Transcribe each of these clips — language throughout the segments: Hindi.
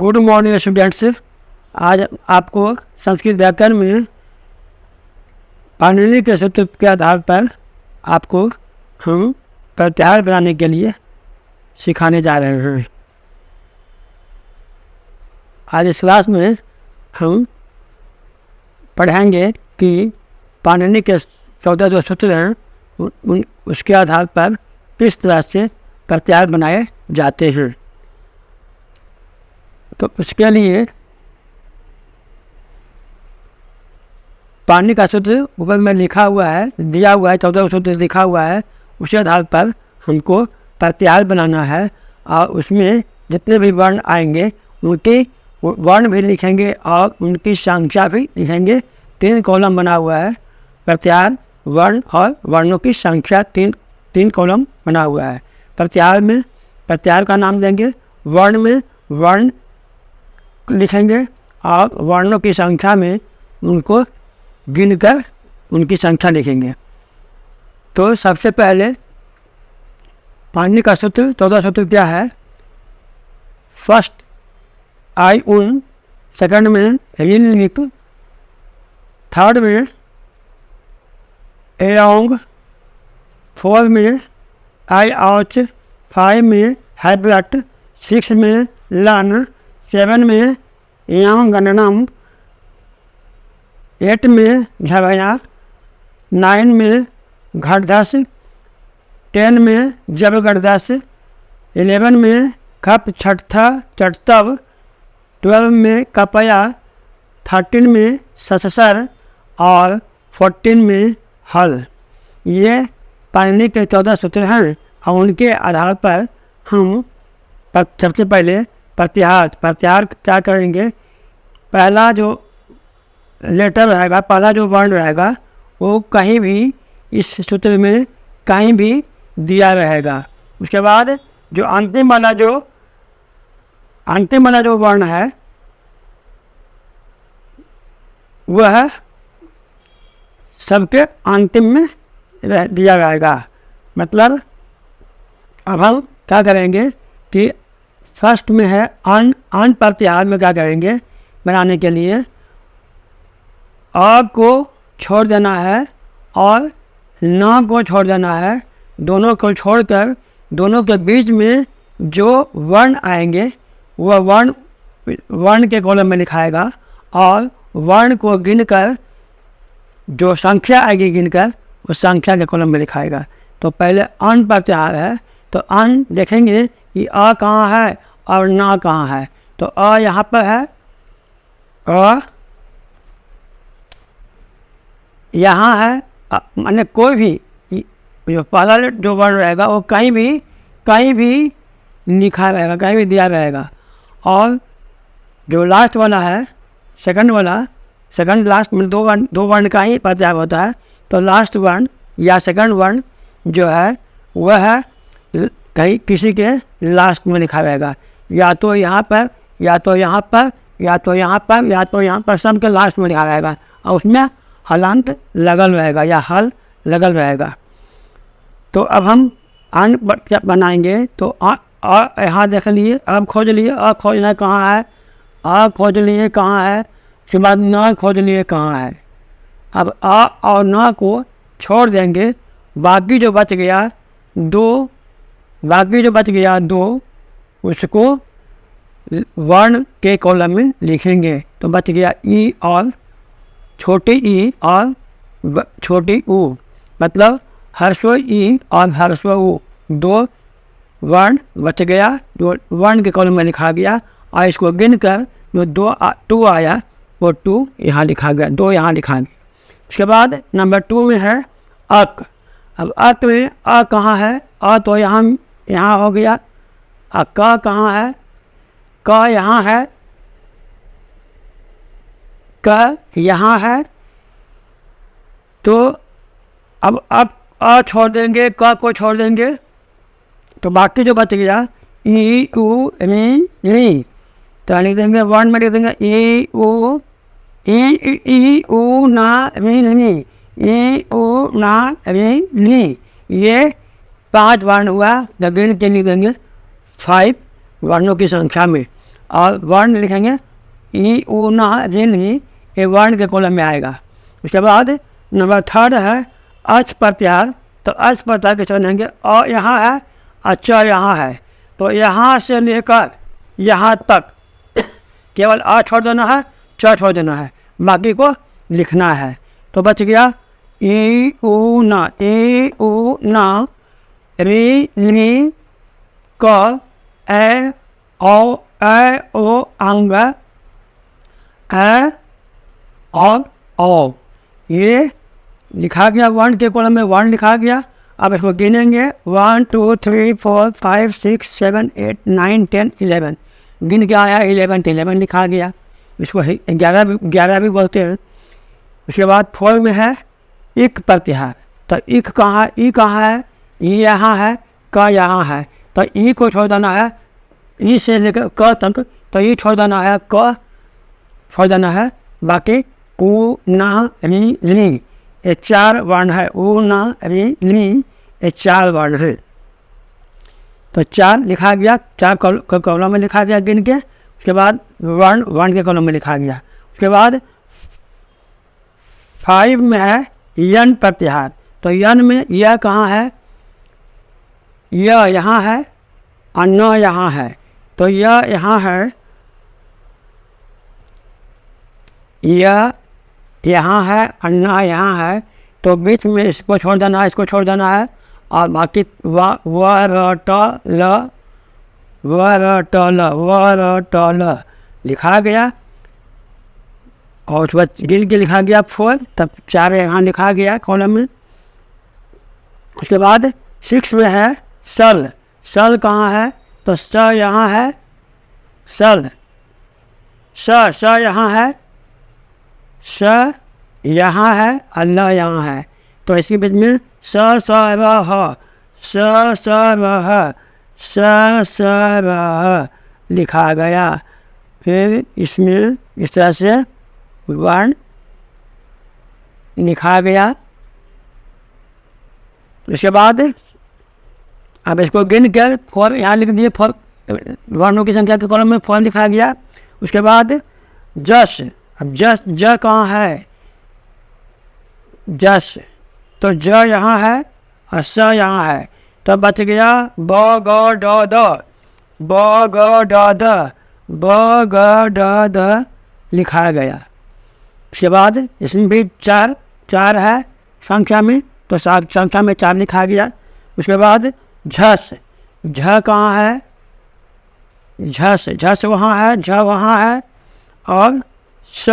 Good morning students. आज आपको संस्कृत व्याकरण में पाणिनि के सूत्र के आधार पर आपको हम प्रत्याहार बनाने के लिए सिखाने जा रहे हैं। आज इस क्लास में हम पढ़ेंगे कि पाणिनि के 14 जो सूत्र हैं उसके आधार पर किस तरह से प्रत्याहार बनाए जाते हैं। तो उसके लिए पाणिनि का सूत्र ऊपर में लिखा हुआ है, दिया हुआ है, 14 सूत्र लिखा हुआ है। उसी आधार पर हमको प्रत्याहार बनाना है और उसमें जितने भी वर्ण आएंगे उनके वर्ण भी लिखेंगे और उनकी संख्या भी लिखेंगे। 3 कॉलम बना हुआ है, प्रत्याहार, वर्ण और वर्णों की संख्या, तीन कॉलम बना हुआ है। प्रत्याहार में प्रत्याहार का नाम देंगे, वर्ण में वर्ण लिखेंगे और वर्णों की संख्या में उनको गिनकर उनकी संख्या लिखेंगे। तो सबसे पहले पाणिनि का सूत्र 14 सूत्र क्या है? फर्स्ट आई उन, सेकंड में रिन लिक, थर्ड में एओंग, फोर्थ में आई आउच, 5 में हैब्लट, 6 में लन, 7 में यम गणनम, 8 में झवया, 9 में घटधस, 10 में जबगढ़दस, 11 में खप छठथा चटतव, 12 में कपया, 13 में सससर और 14 में हल। ये पाणिनि के 14 सूत्र हैं और उनके आधार पर हम सबसे पहले प्रत्याहार क्या करेंगे। पहला जो लेटर रहेगा, पहला जो वर्ण रहेगा वो कहीं भी इस सूत्र में कहीं भी दिया रहेगा। उसके बाद जो अंतिम वाला जो वर्ण है वह सबके अंतिम में दिया रहेगा। मतलब अब हम क्या करेंगे कि फर्स्ट में है अन प्रत्याहार में क्या करेंगे बनाने के लिए, अ को छोड़ देना है और न को छोड़ देना है। दोनों को छोड़कर दोनों के बीच में जो वर्ण आएंगे वह वर्ण के कॉलम में लिखाएगा और वर्ण को गिनकर जो संख्या आएगी गिनकर उस संख्या के कॉलम में लिखाएगा। तो पहले अन प्रत्याहार है तो अन देखेंगे कि अ कहाँ है और ना कहाँ है। तो अ यहाँ पर है, अ यहाँ है, माने कोई भी जो पहला जो वर्ण रहेगा वो कहीं भी लिखा रहेगा, कहीं भी दिया रहेगा। और जो लास्ट वाला है, सेकंड लास्ट में दो वर्ण का ही प्रत्याहार होता है। तो लास्ट वर्ण या सेकंड वर्ण जो है वह है कहीं किसी के लास्ट में लिखा रहेगा, या तो यहाँ पर या तो यहाँ पर या तो यहाँ पर या तो यहाँ पर, सब के लास्ट में लिखा रहेगा और उसमें हलांत लगल रहेगा या हल लगल रहेगा। तो अब हम अन बनाएंगे। तो यहाँ देख लिए, अब खोज लिए, अ खोजना कहाँ है, अ खोज लिए कहाँ है, उसके बाद न खोज लिए कहाँ है। अब अ और न को छोड़ देंगे, बाकी जो बच गया दो उसको वर्ण के कॉलम में लिखेंगे। तो बच गया ई और छोटी ई और छोटी ऊ, मतलब ह्रस्व ई और ह्रस्व ऊ, 2 वर्ण बच गया जो वर्ण के कॉलम में लिखा गया। और इसको गिनकर जो 2 आया वो 2 यहाँ लिखा गया, 2 यहाँ लिखा गया। उसके बाद नंबर 2 में है अक। अब अक में अ कहाँ है, अ तो यहाँ हो गया। क कहाँ है, क यहाँ है, क यहाँ है। तो अब अ छोड़ देंगे, क को छोड़ देंगे, तो बाकी जो बच गया ई उ री री, तो लिख देंगे वर्ण में लिख देंगे ई उ ना री री, ई उ ना री री। ये 5 वर्ण हुआ, गिन के लिख देंगे 5 वर्णों की संख्या में। और वर्ण लिखेंगे ई ऊ ना ऋण ही, ये वर्ण के कॉलम में आएगा। उसके बाद नंबर 3 है अच प्रत्याहार। तो अच प्रत्याहार के चलेंगे अ यहाँ है और च यहाँ है, तो यहाँ से लेकर यहाँ तक केवल अ छोड़ देना है, च छोड़ देना है, बाकी को लिखना है। तो बच गया ई ऊ ना, ई ऊ ना री ली क ए ओ अंग ए और ओ, ये लिखा गया वर्ण के कॉलम में, वर्ण लिखा गया। अब इसको गिनेंगे 1 2 3 4 5 6 7 8 9 10 11, गिन के आया 11 लिखा गया। इसको 11 भी बोलते हैं। उसके बाद 4 में है इक प्रत्याहार। तो इक कहाँ, ई कहाँ है, ई यहाँ है, क यहाँ है, तो ई को छोड़ देना है, ई से लेकर क तक, तो ई छोड़ देना है, क छोड़ देना है, बाकी ऊ ना री ली, ये 4 वर्ण है, ऊ ना री ली, ये 4 वर्ण है। तो 4 लिखा गया, 4 कॉलम में लिखा गया गिन के। उसके बाद वर्ण के कॉलम में लिखा गया। उसके बाद 5 में है यन प्रत्याहार। तो यन में यह कहाँ है, यह यहाँ है और न यहाँ है, तो यह यहाँ है, यह यहाँ है और न यहाँ है, तो बीच में इसको छोड़ देना है, इसको छोड़ देना है, और बाकी व र ट ल लिखा गया। और उसके बाद गिन के लिखा गया 4, तब 4 यहाँ लिखा गया कॉलम में। उसके बाद 6 में है सल। सल कहाँ है, तो स यहाँ है, सल स यहाँ है, स यहाँ है और ल यहाँ है, तो इसके बीच में स र ह, स र ह, स र ह लिखा गया। फिर इसमें इस तरह से वर्ण लिखा गया। उसके बाद अब इसको गिन कर 4 यहाँ लिख दिए, 4 वर्णों की संख्या के कॉलम में 4 लिखा गया। उसके बाद जस। अब जस, ज कहाँ है, जस, तो ज यहाँ है और स यहाँ है, तो बच गया ब ग ड द, ब ग ड द, ब ग ड द लिखा गया। उसके बाद इसमें भी 4 है संख्या में, तो संख्या में 4 लिखा गया। उसके बाद झस। झ कहाँ है, झस, झस वहाँ है, झ वहाँ है, और स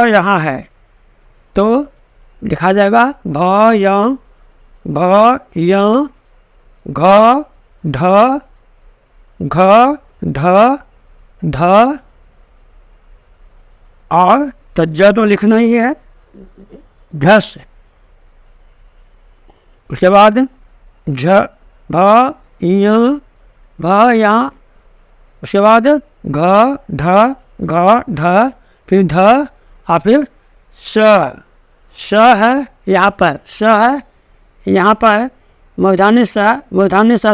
यहाँ है, तो लिखा जाएगा भ य घ ढ घ ढ ध, और तो ज तो लिखना ही है, झस। उसके बाद झ भ य, उसके बाद घ ढ, फिर ध, और फिर स है यहाँ पर, स है यहाँ पर, मूर्धन्य स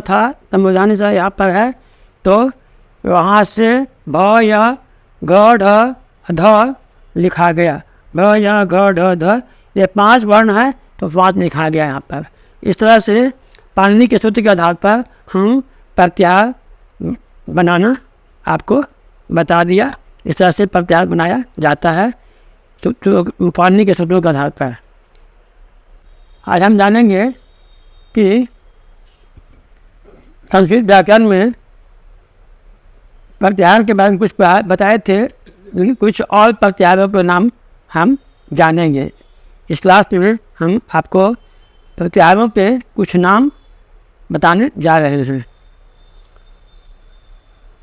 था, तो मूर्धन्य स यहाँ पर है, तो वहाँ से भ य घ ढ ध लिखा गया। भ य घ ढ ध, ये 5 वर्ण है, तो 5 लिखा गया यहाँ पर। इस तरह से पाणिनि के सूत्र के आधार पर हम प्रत्याहार बनाना आपको बता दिया। इस तरह से प्रत्याहार बनाया जाता है तो पाणिनि के सूत्रों के आधार पर। आज हम जानेंगे कि संस्कृत व्याकरण में प्रत्याहार के बारे में कुछ बताए थे, लेकिन कुछ और प्रत्याहारों के नाम हम जानेंगे। इस क्लास में हम आपको प्रत्याहारों के कुछ नाम बताने जा रहे हैं।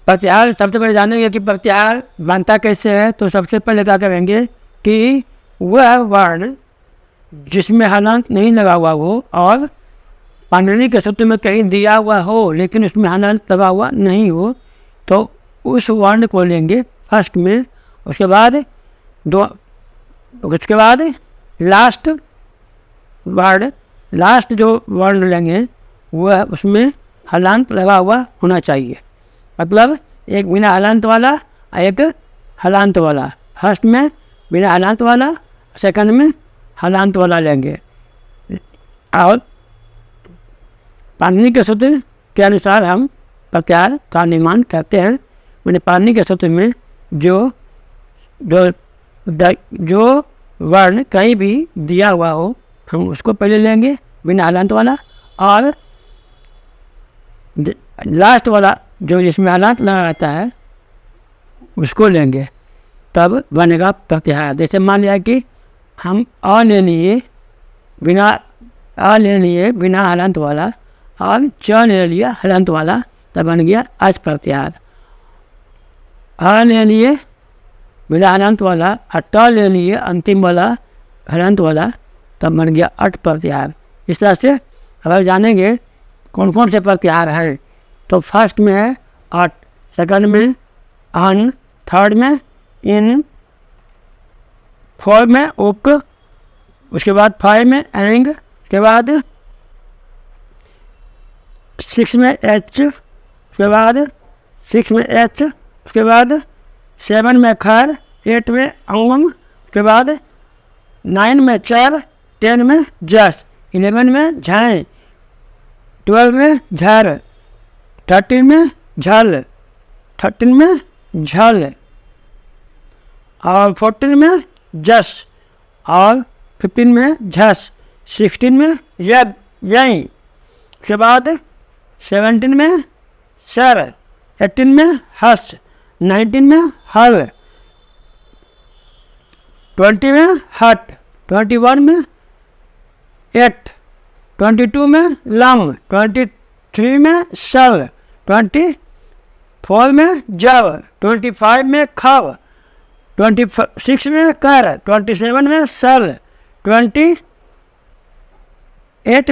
प्रत्याहार सबसे पहले जानेंगे कि प्रत्याहार बनता कैसे है। तो सबसे पहले क्या करेंगे कि वह वर्ण जिसमें हलंत नहीं लगा हुआ हो और पाणिनि के सूत्र में कहीं दिया हुआ हो लेकिन उसमें हलंत लगा हुआ नहीं हो, तो उस वर्ण को लेंगे फर्स्ट में। उसके बाद लास्ट जो वर्ण लेंगे वह उसमें हलांत लगा हुआ होना चाहिए। मतलब एक बिना हलांत वाला और एक हलांत वाला। फर्स्ट में बिना हलांत वाला, सेकंड में हलांत वाला लेंगे। और पाणिनि के सूत्र के अनुसार हम प्रत्याहार का निर्माण करते हैं। मैंने पाणिनि के सूत्र में जो वर्ण कहीं भी दिया हुआ हो हम उसको पहले लेंगे बिना हलांत वाला, और लास्ट वाला जो जिसमें हलांत लगा रहता है उसको लेंगे, तब बनेगा प्रत्याहार। जैसे मान लिया कि हम अ ले लिए बिना हलांत वाला और च ले लिया हलांत वाला, तब बन गया अच प्रत्याहार। अ ले लिए बिना हलांत वाला और ट ले लिए अंतिम वाला हलांत वाला, तब बन गया अट प्रत्याहार। इस तरह से अगर जानेंगे कौन कौन से प्रत्याहार हैं, तो फर्स्ट में है अट, सेकंड में अन, थर्ड में इन, फोर्थ में उक, उसके बाद फाइव में एंग, उसके बाद सिक्स में एच, उसके बाद सिक्स में एच, उसके बाद सेवन में खैर, एट में अंगम, उसके बाद नाइन में चर, टेन में जस, 11 में झाएँ, 12 में झर, 13 में झल, 13 में झल, और 14 में जस, और 15 में झस, 16 में यई, उसके बाद 17 में सर, 18 में हस, 19 में हल, 20 में हट, 21 में एट, 22 में लम, 23 में सल, 24 में जब, 25 में खब, 26 में कर, 27 में सल, 28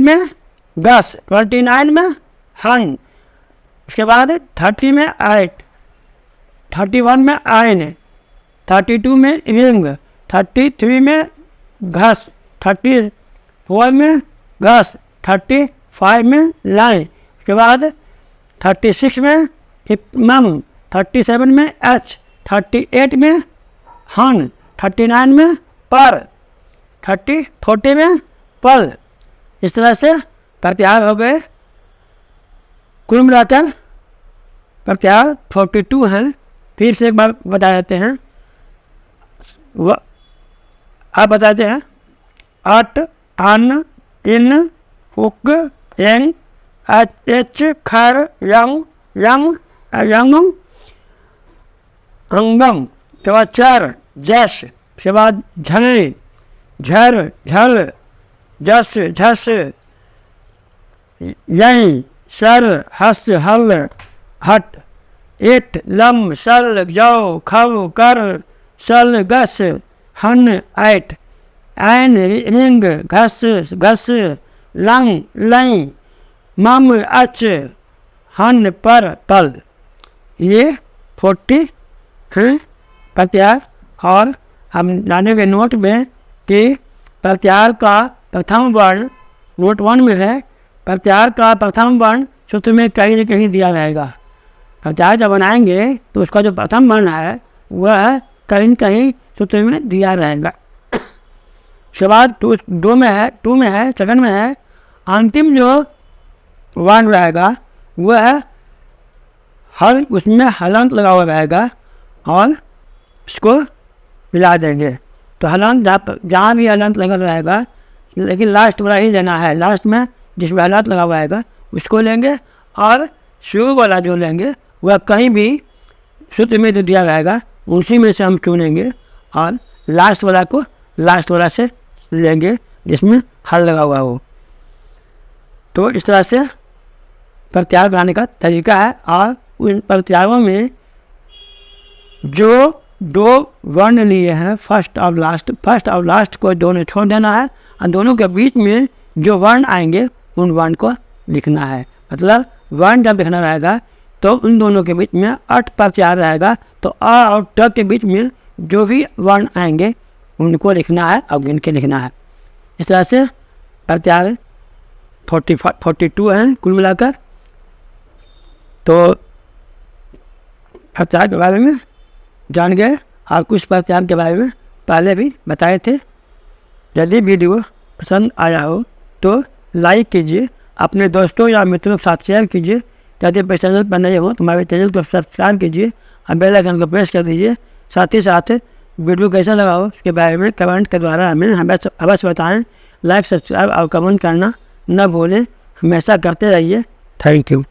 में गस, 29 में हन, उसके बाद 30 में आइट, 31 में आइन, 32 में रिंग, 33 में घस, 34 में घस, 35 में लाइन, उसके बाद 36 में मम, 37 में एच, 38 में हन, 39 में पर, 40 में पल। इस तरह से प्रत्याहार हो गए। कुल मिलाकर प्रत्याहार 42 हैं। फिर से एक बार बता देते हैं, आप बताते हैं अट, अन, इन, उक, एंग, एच, खर, यंग, यंगम, अंगम, उसके बाद चर, जस, उसके बाद झल, झर, झल, जस, झस, यई, सर, हस, हल, हट, एट, लम, सल, जौ, खब, कर, सल, गस, हन, ऐट, ऐन, रिंग, घस, घस, लंग, लई, मम, अच, हन, पर, पल। ये 40 हैं प्रत्याहार। और हम जानेंगे नोट में कि प्रत्याहार का प्रथम वर्ण नोट 1 में है, प्रत्याहार का प्रथम वर्ण सूत्र में कहीं न कहीं दिया रहेगा। प्रत्याहार जब बनाएंगे तो उसका जो प्रथम वर्ण है वह कहीं न कहीं सूत्र में दिया रहेगा। उसके बाद 2 में है, सेकंड में है, अंतिम जो वर्ण रहेगा वह हल, उसमें हलंत लगा हुआ रहेगा और उसको मिला देंगे। तो हलंत जहाँ भी हलंत लगा रहेगा, लेकिन लास्ट वाला ही लेना है। लास्ट में जिसमें हलंत लगा हुआ रहेगा उसको लेंगे, और शुरू वाला जो लेंगे वह कहीं भी सूत्र में जो दिया रहेगा उसी में से हम चुनेंगे, और लास्ट वाला को लास्ट वाला से लेंगे जिसमें हल लगा हुआ हो। तो इस तरह से प्रत्याहार बनाने का तरीका है। और उन प्रत्याहारों में जो 2 वर्ण लिए हैं फर्स्ट और लास्ट को दोनों छोड़ देना है, और दोनों के बीच में जो वर्ण आएंगे उन वर्ण को लिखना है। मतलब वर्ण जब लिखना रहेगा तो उन दोनों के बीच में अट प्रत्याहार रहेगा, तो अ और ट के बीच में जो भी वर्ण आएंगे उनको लिखना है और गिन के लिखना है। इस तरह से प्रत्याहार 42 हैं कुल मिलाकर। तो प्रत्याहार के बारे में जान गए और कुछ प्रत्याहार के बारे में पहले भी बताए थे। यदि वीडियो पसंद आया हो तो लाइक कीजिए, अपने दोस्तों या मित्रों के साथ शेयर कीजिए। यदि चैनल पर नए हो तो हमारे चैनल को सब्सक्राइब कीजिए और बेल आइकन को प्रेस कर दीजिए। साथ ही साथ वीडियो कैसा लगा हो उसके बारे में कमेंट के द्वारा हमें अवश्य बताएं। लाइक, सब्सक्राइब और कमेंट करना न भूलें, हमेशा करते रहिए। Thank you.